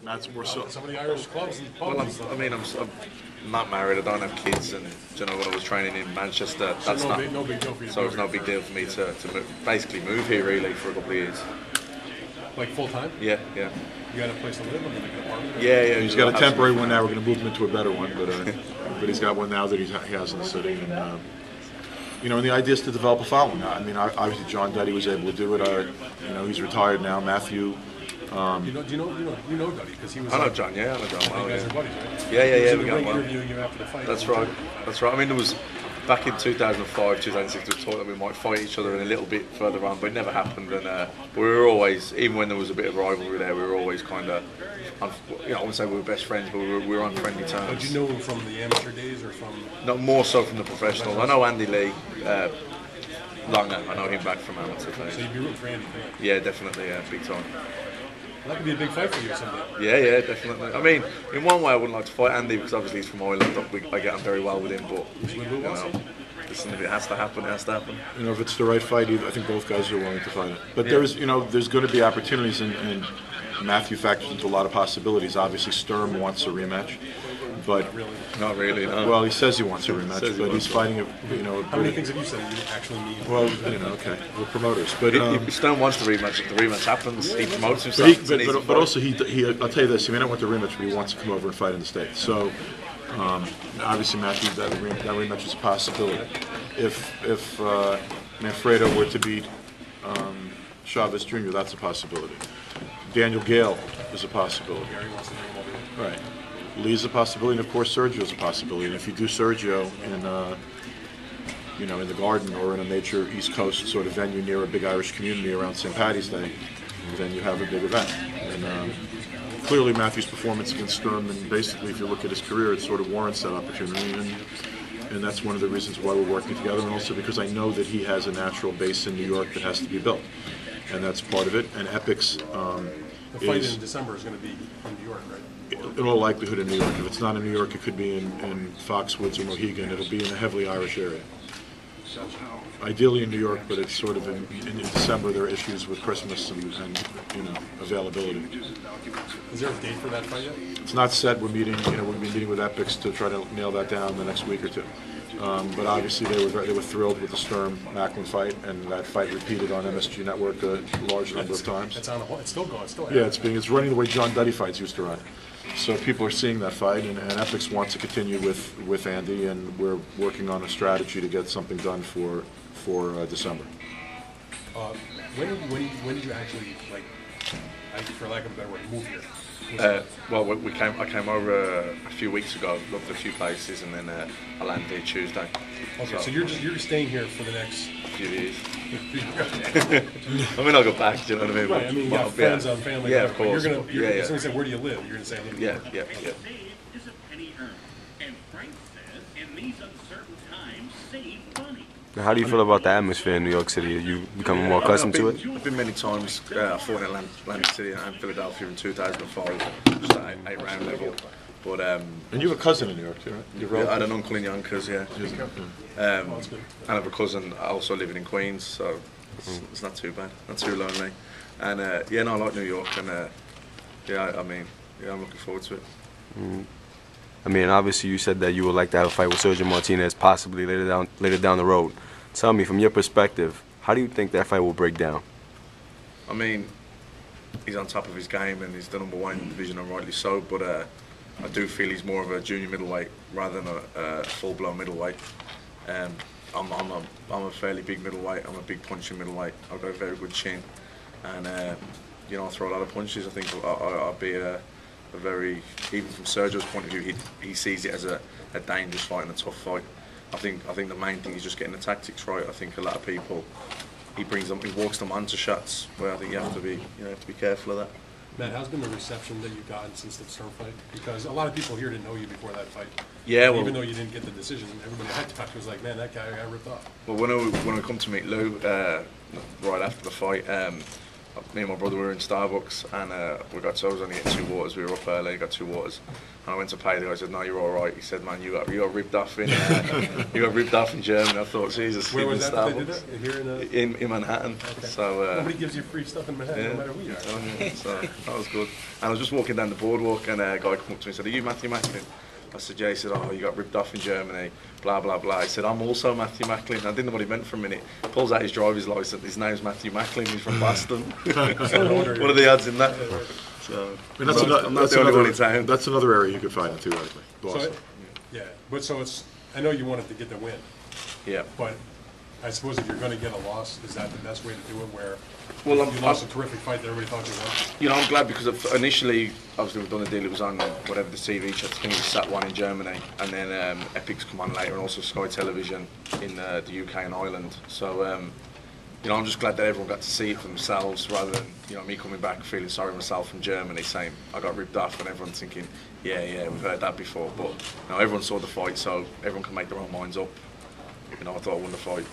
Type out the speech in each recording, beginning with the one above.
That's more so. Some of the Irish clubs and pubs. Well, I'm not married. I don't have kids, and you know, when I was training in Manchester, that's no big deal for you. So it's no big deal for me to basically move here really for a couple of years. Like full time? Yeah. You got a place to live in, like an apartment? Yeah. He's got a temporary one now. We're going to move him into a better one, but he's got one now that he has in the city. And you know, and the idea is to develop a following. I mean, obviously John Duddy was able to do it. You know, he's retired now. Matthew. Do you know Duddy? Because he was. I know John. Yeah, I know John. You guys are buddies, right? Yeah. We got one. Interviewing you after the fight. That's right. I mean, there was back in 2005, 2006, we thought that we might fight each other in a little bit further on, but it never happened. And we were always, even when there was a bit of rivalry there, we were always kind of, you know, I wouldn't say we were best friends, but we were on friendly terms. Did you know him from the amateur days or from? No, more so from the professional. I know Andy Lee. Longer. I know him back from amateur days. So you'd be rooting for Andy? Yeah, definitely. Big time. Well, that could be a big fight for you someday. Yeah, definitely. I mean, in one way, I wouldn't like to fight Andy because obviously he's from Ireland. I get on very well with him, but you know, listen, if it has to happen, it has to happen. You know, if it's the right fight, I think both guys are willing to fight it. But there's going to be opportunities, and Matthew factors into a lot of possibilities. Obviously, Sturm wants a rematch, but not really. No. Well, he says he wants a rematch, but he's fighting a. How many things have you said you actually mean? Well, okay, we're promoters, but if Stone wants the rematch, if the rematch happens, he promotes himself. But also he I'll tell you this: he may not want the rematch, but he wants to come over and fight in the States. So obviously, Matthew, that rematch is a possibility. If Manfredo were to beat Chavez Jr., that's a possibility. Daniel Gale is a possibility. Right. Lee's a possibility, and of course Sergio's a possibility. And if you do Sergio in the Garden or in a major East Coast sort of venue near a big Irish community around St. Paddy's Day, then you have a big event. And clearly Matthew's performance against Sturm, and basically if you look at his career, it sort of warrants that opportunity. And that's one of the reasons why we're working together, and also because I know that he has a natural base in New York that has to be built. And that's part of it. And Epic's the fight in December is going to be in New York, right? In all likelihood in New York. If it's not in New York, it could be in Foxwoods or Mohegan. It'll be in a heavily Irish area. Ideally in New York, but it's sort of in December. There are issues with Christmas and availability. Is there a date for that fight yet? It's not set. We'll be meeting with Epics to try to nail that down in the next week or two. But obviously they were thrilled with the Sturm Macklin fight, and that fight repeated on MSG Network a large number of times. It's still going. It's running the way John Duddy fights used to run. So people are seeing that fight, and Epix wants to continue with Andy, and we're working on a strategy to get something done for December. When did you actually, for lack of a better word, move here? I came over a few weeks ago, looked at a few places, and then I landed here Tuesday. Okay, so you're staying here for the next few years. I mean, I'll go back. Do you know what I mean? Right. I mean, you got friends and family. Yeah, of course. Somebody said, "Where do you live?" You're gonna say, "I live in New York." Yeah. Now, how do you feel about the atmosphere in New York City? Are you becoming more accustomed to it? I've been many times. I fought in Atlantic City and Philadelphia in 2005, just at 8-round level. But and you have a cousin in New York too, right? I had an uncle in Yonkers, yeah. And I have a cousin also living in Queens, so it's not too bad, not too lonely. And I like New York, and I'm looking forward to it. I mean, obviously you said that you would like to have a fight with Sergio Martinez, possibly later down the road. Tell me, from your perspective, how do you think that fight will break down? I mean, he's on top of his game, and he's the #1 in the division, and rightly so. But I do feel he's more of a junior middleweight rather than a full-blown middleweight. I'm a fairly big middleweight. I'm a big punching middleweight. I've got a very good chin, and I throw a lot of punches. I think I'll be a very, even from Sergio's point of view, he sees it as a dangerous fight and a tough fight. I think the main thing is just getting the tactics right. I think a lot of people, he walks them onto shots where I think you have to be careful of that. Matt, how's been the reception that you've gotten since the Sturm fight? Because a lot of people here didn't know you before that fight. Yeah, well, even though you didn't get the decision, everybody I talked was like, man, that guy got ripped off. Well, when I come to meet Lou right after the fight, me and my brother were in Starbucks, and we got so I was only getting 2 waters. We were up early, got 2 waters, and I went to pay. The guy said, "No, you're all right." He said, "Man, you got ripped off in Germany." I thought, Jesus, Where was that? They did Starbucks that? Here in in Manhattan. Okay. So Nobody gives you free stuff in Manhattan, no matter who you are. so that was good. And I was just walking down the boardwalk, and a guy came up to me and said, "Are you Matthew Macklin?" I said, "Yeah." He said, "Oh, you got ripped off in Germany, blah, blah, blah." He said, "I'm also Matthew Macklin." I didn't know what he meant for a minute. Pulls out his driver's license. His name's Matthew Macklin. He's from Boston. What are the odds in that? So, I mean, that's another area you could fight in theoretically. Boston. Yeah, but so I know you wanted to get the win. Yeah. But I suppose if you're going to get a loss, is that the best way to do it? Where Well, you lost a terrific fight that everybody thought you won? You know, I'm glad because initially, obviously, we've done a deal. It was on whatever the TV channel. I think it was Sat1 in Germany, and then Epic's come on later, and also Sky Television in the UK and Ireland. So, you know, I'm just glad that everyone got to see it for themselves, rather than me coming back feeling sorry myself from Germany, saying I got ripped off, and everyone's thinking, yeah, we've heard that before. But everyone saw the fight, so everyone can make their own minds up. I thought I won the fight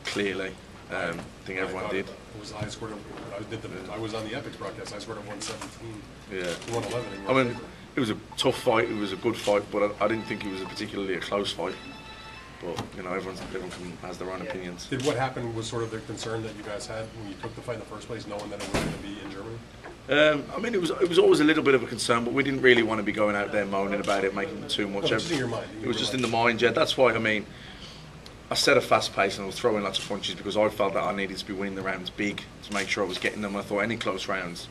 clearly. I think everyone did. I was on the Epics broadcast. I scored a 117. Yeah. 111. I mean, it was a tough fight. It was a good fight, but I didn't think it was particularly a close fight. But everyone has their own opinions. Did what happened was sort of the concern that you guys had when you took the fight in the first place, knowing that it was going to be in Germany? I mean, it was always a little bit of a concern, but we didn't really want to be going out there moaning about it, making too much. No, it was just in your mind. It was just in the mind, yeah. That's why, I set a fast pace and I was throwing lots of punches because I felt that I needed to be winning the rounds big to make sure I was getting them. I thought any close rounds,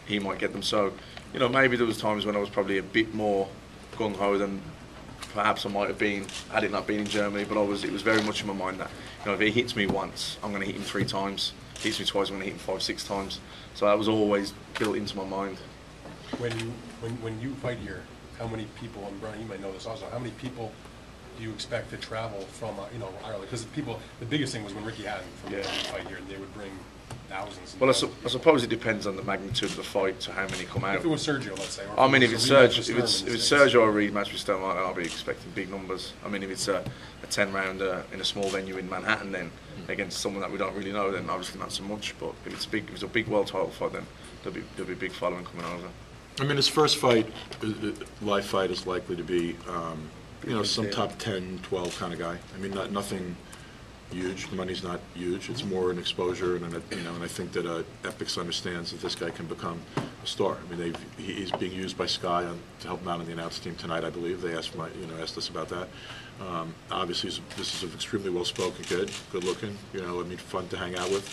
he might get them. So, maybe there was times when I was probably a bit more gung-ho than perhaps I might have been had it not been in Germany. But it was very much in my mind that if he hits me once, I'm going to hit him 3 times. If he hits me twice, I'm going to hit him 5, 6 times. So that was always built into my mind. When you fight here, how many people, and Brian, you might know this also, how many people do you expect to travel from Ireland? Because the biggest thing was when Ricky Hatton from the fight here, and they would bring thousands. Well, I suppose it depends on the magnitude of the fight to how many come out. If it was Sergio, let's say. If it's Sergio or a rematch with Stone, I'll be expecting big numbers. If it's a 10-rounder in a small venue in Manhattan, then against someone that we don't really know, then obviously not so much. But if it's a big world title fight, then there'll be big following coming over. His first fight, live fight, is likely to be. Some top 10, 12 kind of guy. Nothing huge. The money's not huge. It's more an exposure, and I think that Epix understands that this guy can become a star. He's being used by Sky to help him out on the announce team tonight, I believe. They asked us about that. Obviously, this is an extremely well-spoken kid, good-looking. Fun to hang out with.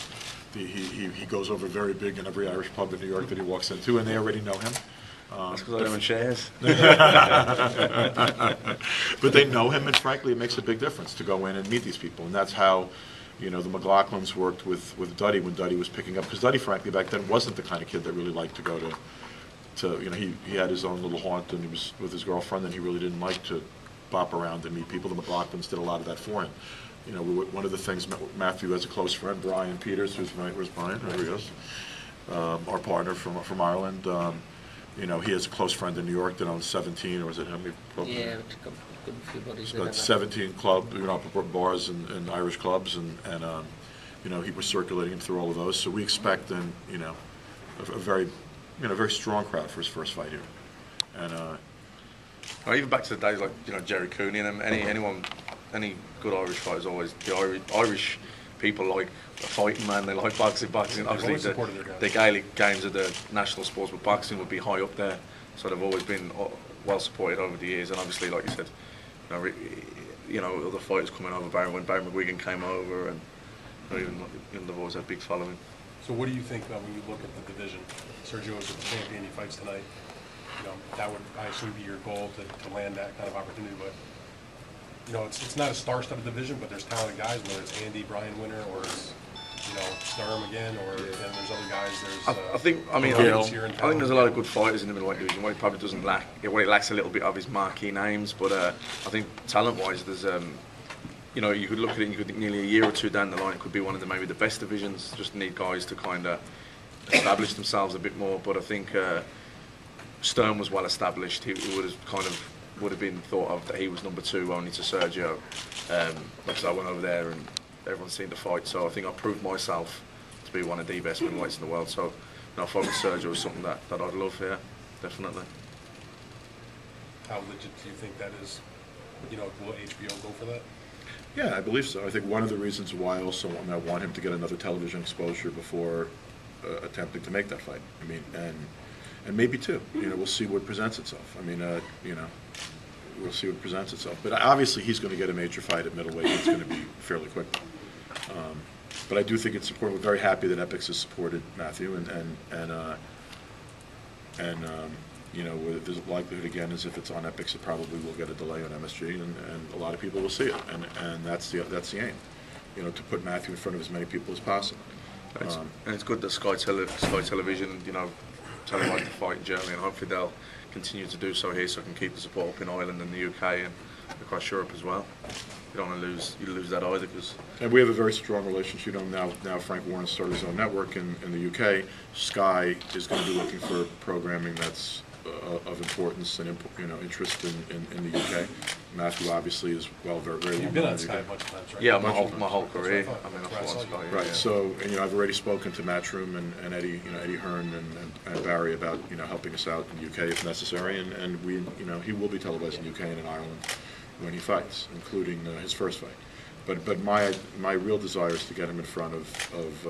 He goes over very big in every Irish pub in New York that he walks into, and they already know him. That's because I don't own shares. But they know him, and frankly, it makes a big difference to go in and meet these people. And that's how, the McLaughlins worked with Duddy when Duddy was picking up. Because Duddy, frankly, back then wasn't the kind of kid that really liked to go to he had his own little haunt, and he was with his girlfriend, and he really didn't like to bop around and meet people. The McLaughlins did a lot of that for him. One of the things Matthew has a close friend, Brian Peters, where's Brian? There he is. Our partner from Ireland. He has a close friend in New York that owns 17, or is it how many clubs? Yeah, a few buddies. He's got 17 bars and Irish clubs, and he was circulating him through all of those. So we expect a very strong crowd for his first fight here. And even back to the days like Jerry Cooney and any good Irish fighters always the Irish people like fighting, man. They like boxing. Obviously, the Gaelic games are the national sports, but boxing would be high up there. So they've always been well supported over the years. And obviously, like you said, other fighters coming over. When Barry McGuigan came over, and even they've always had a big following. So, what do you think when you look at the division? Sergio is the champion. He fights tonight. That would, I assume, be your goal to land that kind of opportunity. But it's not a star-studded division, but there's talented guys. Whether it's Andy, Brian Winner, or it's Sturm again, or then there's other guys. I think there's a lot of good fighters in the middleweight division. What he probably doesn't lack, what he lacks a little bit of his marquee names. But I think talent-wise, there's you could look at it and you could think nearly a year or two down the line, it could be one of maybe the best divisions. Just need guys to kind of establish themselves a bit more. But I think Sturm was well established. He would have been thought of that he was number 2 only to Sergio. Because I went over there and everyone's seen the fight, so I think I proved myself to be one of the best middleweights in the world. So, a fight with Sergio is something that I'd love here, definitely. How legit do you think that is? Will HBO go for that? Yeah, I believe so. I think one of the reasons why I also want him to get another television exposure before attempting to make that fight. I mean, and maybe two. We'll see what presents itself. I mean, we'll see what presents itself. But obviously, he's going to get a major fight at middleweight. It's going to be fairly quick. But I do think it's important. We're very happy that Epix has supported Matthew, and there's a likelihood again is if it's on Epix, it probably will get a delay on MSG, and a lot of people will see it, and that's the aim. To put Matthew in front of as many people as possible. And it's good that Sky Television, televised the fight in Germany, and hopefully they'll continue to do so here, so I can keep the support up in Ireland and the UK and across Europe as well. You don't want to lose that either, because. And we have a very strong relationship. Now Frank Warren started his own network in the UK. Sky is going to be looking for programming that's of importance and interest in the UK. Matthew obviously is very You've been on Sky a bunch of times, right? Yeah, my whole career. I mean, I've Right, on Sky. Right. Yeah. So I've already spoken to Matchroom and Eddie, Eddie Hearn and Barry about helping us out in the UK if necessary, and we he will be televised in the UK and in Ireland when he fights, including his first fight. But my real desire is to get him in front of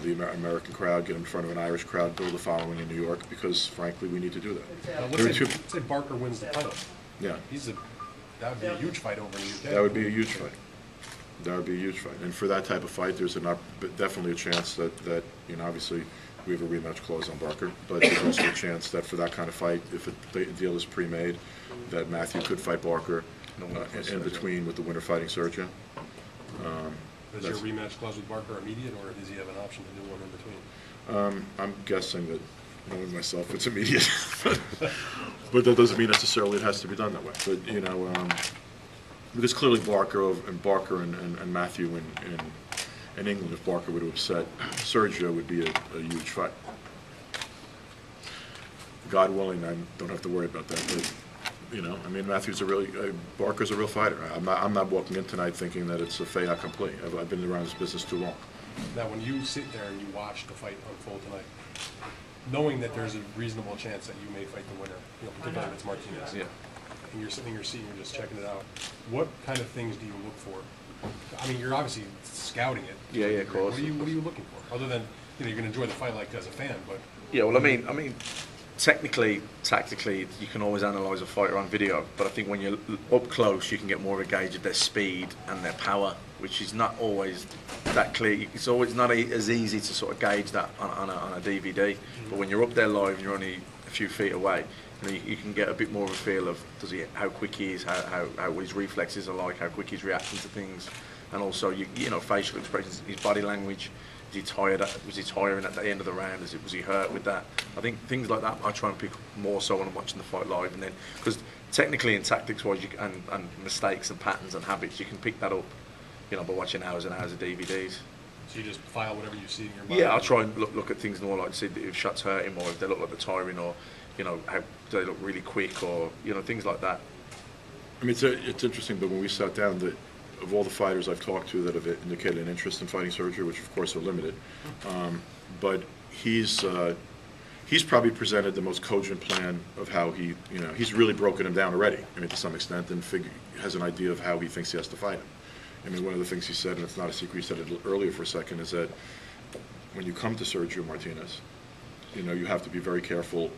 the American crowd, get in front of an Irish crowd, build a following in New York, because frankly we need to do that. Let's say Barker wins the title. Yeah. That would be a huge fight over in the UK. That would be a huge fight. That would be a huge fight. And for that type of fight, there's definitely a chance that obviously we have a rematch clause on Barker, but there's also a chance that for that kind of fight, if the deal is pre-made, that Matthew could fight Barker in between with the winner fighting Sergio. Is your rematch clause with Barker immediate, or does he have an option to do one in between? I'm guessing that, knowing myself, it's immediate. But that doesn't mean necessarily it has to be done that way. But, because clearly Barker and Matthew in England, if Barker were to upset Sergio, would be a huge fight. God willing, I don't have to worry about that. But, Matthew's Barker's a real fighter. I'm not walking in tonight thinking that it's a fait accompli. I've been around this business too long. Now, when you sit there and you watch the fight unfold tonight, knowing that there's a reasonable chance that you may fight the winner, particularly if it's Martinez, Yeah. and you're sitting in your seat and you're just checking it out, what kind of things do you look for? I mean, you're obviously scouting it. Yeah, of course. What are you looking for? Other than, you're going to enjoy the fight like as a fan, but. Yeah, well, I mean, technically, tactically, you can always analyse a fighter on video, but I think when you're up close, you can get more of a gauge of their speed and their power, which is not always that clear. It's always not as easy to sort of gauge that on a DVD. But when you're up there live and you're only a few feet away, you can get a bit more of a feel of how quick he is, how his reflexes are like, how quick he's reacting to things, and also facial expressions, his body language. Was he tired? Was he tiring at the end of the round? Was he hurt with that? I think things like that I try and pick more so when I'm watching the fight live, and then because technically and tactics-wise, and mistakes and patterns and habits, you can pick that up, by watching hours and hours of DVDs. So you just file whatever you see in your mind? Yeah, I try and look at things more like to see if shots hurt him, or if they look like they're tiring, or how do they look really quick, or things like that. I mean, it's interesting, but when we sat down, that of all the fighters I've talked to that have indicated an interest in fighting Sergio, which of course are limited, but he's probably presented the most cogent plan of how he's really broken him down already. I mean, to some extent, and has an idea of how he thinks he has to fight him. I mean, one of the things he said, and it's not a secret, he said it earlier for a second, is that when you come to Sergio Martinez, you have to be very careful.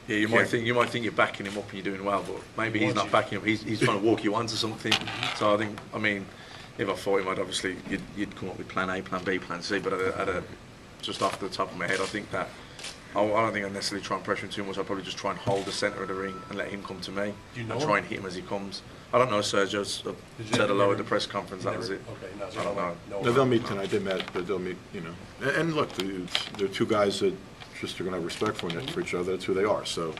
Yeah, you might think you're backing him up and you're doing well, but maybe he's not backing up. He's trying to walk you onto something. So I mean, if I fought him, you'd come up with plan A, plan B, plan C. But just off the top of my head, I think that I don't think I'd necessarily try and pressure him too much. I'd probably just try and hold the centre of the ring and let him come to me. Do you know and try and hit him as he comes. I don't know. Sergio said hello at the press conference. That was it. Okay, no, so I don't know. No, they'll meet tonight. They met, but they'll meet. And look, they're two guys that just are going to have respect for each other. That's who they are. So.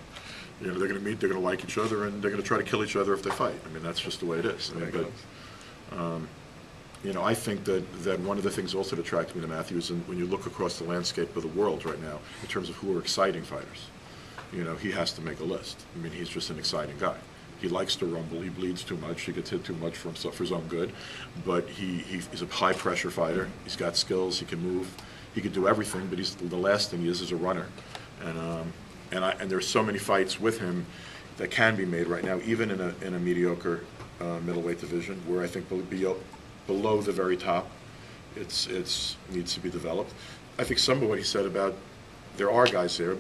They're going to meet, they're going to like each other, and they're going to try to kill each other if they fight. I mean, that's just the way it is. I think that one of the things also that attracted me to Matthew is when you look across the landscape of the world right now, in terms of who are exciting fighters, he has to make a list. I mean, he's just an exciting guy. He likes to rumble. He bleeds too much. He gets hit too much for himself, for his own good. But he's a high-pressure fighter. He's got skills. He can move. He can do everything. But the last thing he is a runner. And there's so many fights with him that can be made right now, even in a mediocre middleweight division, where I think below the very top, it's needs to be developed. I think some of what he said about there are guys there,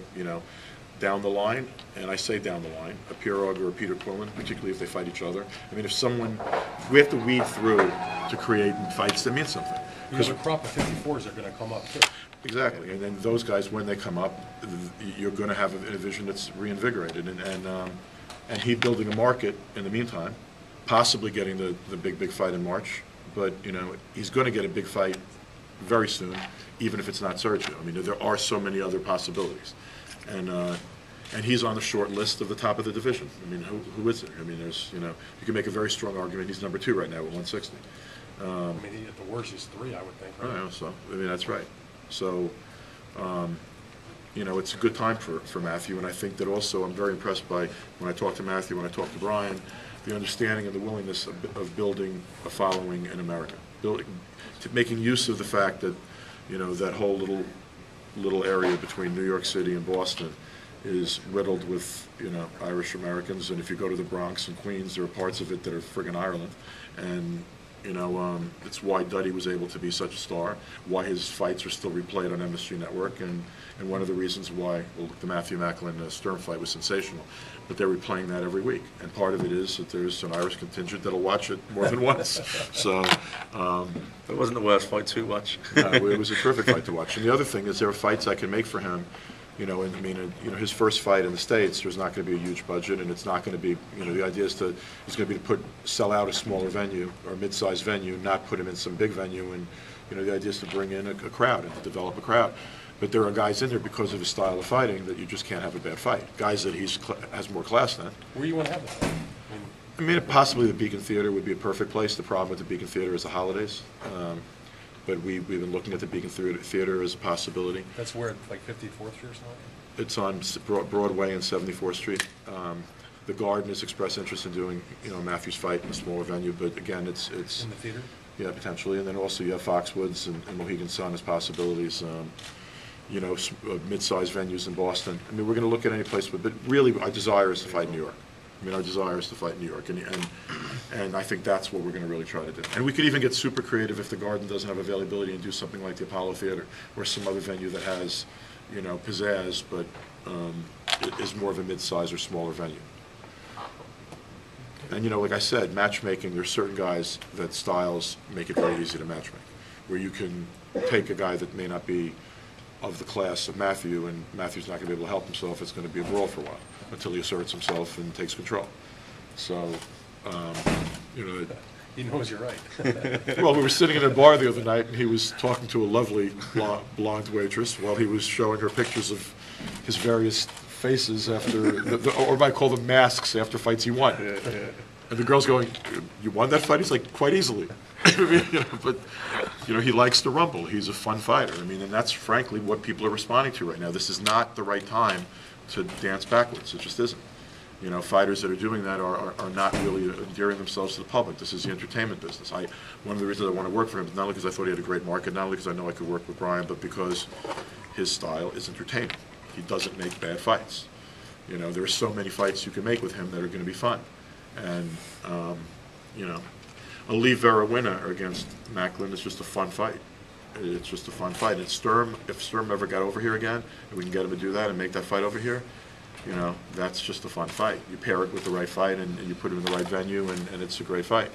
down the line, and I say down the line, a Pirog or a Peter Quillen, particularly if they fight each other. I mean, we have to weed through to create fights that mean something. Because a crop of 54s are going to come up too. Exactly, and then those guys, when they come up, you're going to have a division that's reinvigorated, and he's building a market in the meantime, possibly getting the big fight in March, but he's going to get a big fight very soon, even if it's not Sergio. I mean, there are so many other possibilities, and he's on the short list of the top of the division. I mean, who is there? I mean, there's you can make a very strong argument he's number 2 right now at 160. I mean, at the worst, he's 3, I would think. Right? I mean, that's right. So, it's a good time for Matthew, and I think that also I'm very impressed by, when I talk to Matthew, when I talk to Brian, the understanding and the willingness of building a following in America, making use of the fact that, that whole little area between New York City and Boston is riddled with, Irish Americans, and if you go to the Bronx and Queens, there are parts of it that are friggin' Ireland, and it's why Duddy was able to be such a star, why his fights are still replayed on MSG Network, and one of the reasons why the Matthew Macklin Sturm fight was sensational. But they're replaying that every week, and part of it is that there's an Irish contingent that'll watch it more than once. So it wasn't the worst fight to watch. It was a terrific fight to watch. And the other thing is there are fights I can make for him. His first fight in the States, there's not going to be a huge budget, and it's not going to be, the idea is going to be to sell out a smaller venue or a mid-sized venue, not put him in some big venue, and, the idea is to bring in a crowd and to develop a crowd. But there are guys in there because of his style of fighting that you just can't have a bad fight. Guys that has more class than. Where you want to have the fight? I mean, possibly the Beacon Theater would be a perfect place. The problem with the Beacon Theater is the holidays. But we've been looking at the Beacon Theater as a possibility. That's where, like 54th Street or something? It's on Broadway and 74th Street. The Garden has expressed interest in doing, Matthew's fight in a smaller venue, but again, it's in the theater? Yeah, potentially. And then also you have Foxwoods and Mohegan Sun as possibilities. Mid-sized venues in Boston. I mean, we're going to look at any place, but really our desire is to fight in New York. I mean, our desire is to fight in New York, and I think that's what we're going to really try to do. And we could even get super creative if the Garden doesn't have availability and do something like the Apollo Theater or some other venue that has, pizzazz, but is more of a mid-size or smaller venue. And like I said, matchmaking, there's certain guys that styles make it very easy to matchmake, where you can take a guy that may not be of the class of Matthew, and Matthew's not going to be able to help himself. It's going to be a brawl for a while until he asserts himself and takes control. So, He knows you're right. Well, we were sitting in a bar the other night, and he was talking to a lovely blonde waitress while he was showing her pictures of his various faces after, or I call them masks, after fights he won. Yeah. And the girl's going, "You won that fight?" He's like, "Quite easily." But he likes to rumble. He's a fun fighter. I mean, and that's frankly what people are responding to right now. This is not the right time to dance backwards. It just isn't. Fighters that are doing that are not really endearing themselves to the public. This is the entertainment business. One of the reasons I want to work for him is not only because I thought he had a great market, not only because I know I could work with Brian, but because his style is entertaining. He doesn't make bad fights. There are so many fights you can make with him that are going to be fun. And, a Lee Vera winner against Macklin is just a fun fight. It's just a fun fight. And if Sturm ever got over here again, and we can get him to do that and make that fight over here, that's just a fun fight. You pair it with the right fight, and you put him in the right venue, and it's a great fight.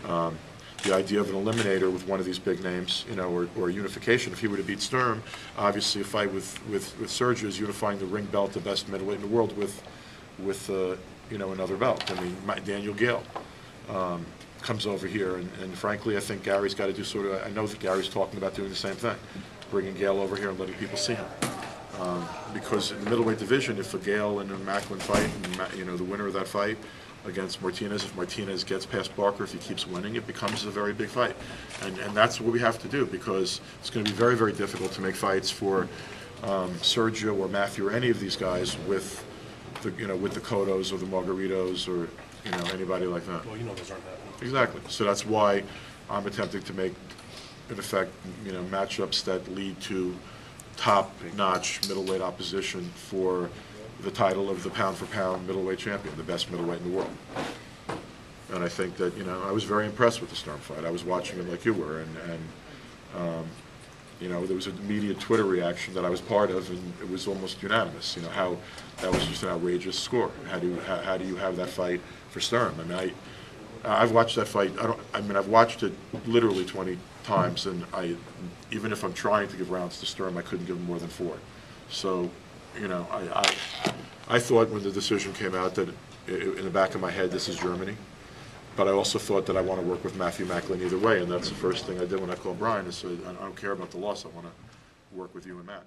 The idea of an eliminator with one of these big names, or unification, if he were to beat Sturm, obviously a fight with Sergio is unifying the ring belt, the best middleweight in the world, with another belt. I mean, Daniel Gale comes over here, and frankly, I think Gary's got to do I know that Gary's talking about doing the same thing, bringing Gale over here and letting people see him. Because in the middleweight division, if a Gale and a Macklin fight, and the winner of that fight against Martinez, if Martinez gets past Barker, if he keeps winning, it becomes a very big fight. And that's what we have to do, because it's going to be very, very difficult to make fights for Sergio or Matthew or any of these guys with the Cottos or the Margaritos or anybody like that. Well, those aren't happening. Exactly. So that's why I'm attempting to make, in effect, matchups that lead to top-notch middleweight opposition for the title of the pound-for-pound middleweight champion, the best middleweight in the world. And I think that, I was very impressed with the Sturm fight. I was watching it like you were, and there was an immediate Twitter reaction that I was part of, and it was almost unanimous. How that was just an outrageous score. How do you have that fight for Sturm? I mean, I've watched that fight. I've watched it literally 20 times, and even if I'm trying to give rounds to Sturm, I couldn't give him more than 4. So, I thought when the decision came out that in the back of my head, this is Germany. But I also thought that I want to work with Matthew Macklin either way, and that's the first thing I did when I called Brian. I said, I don't care about the loss. I want to work with you and Matt.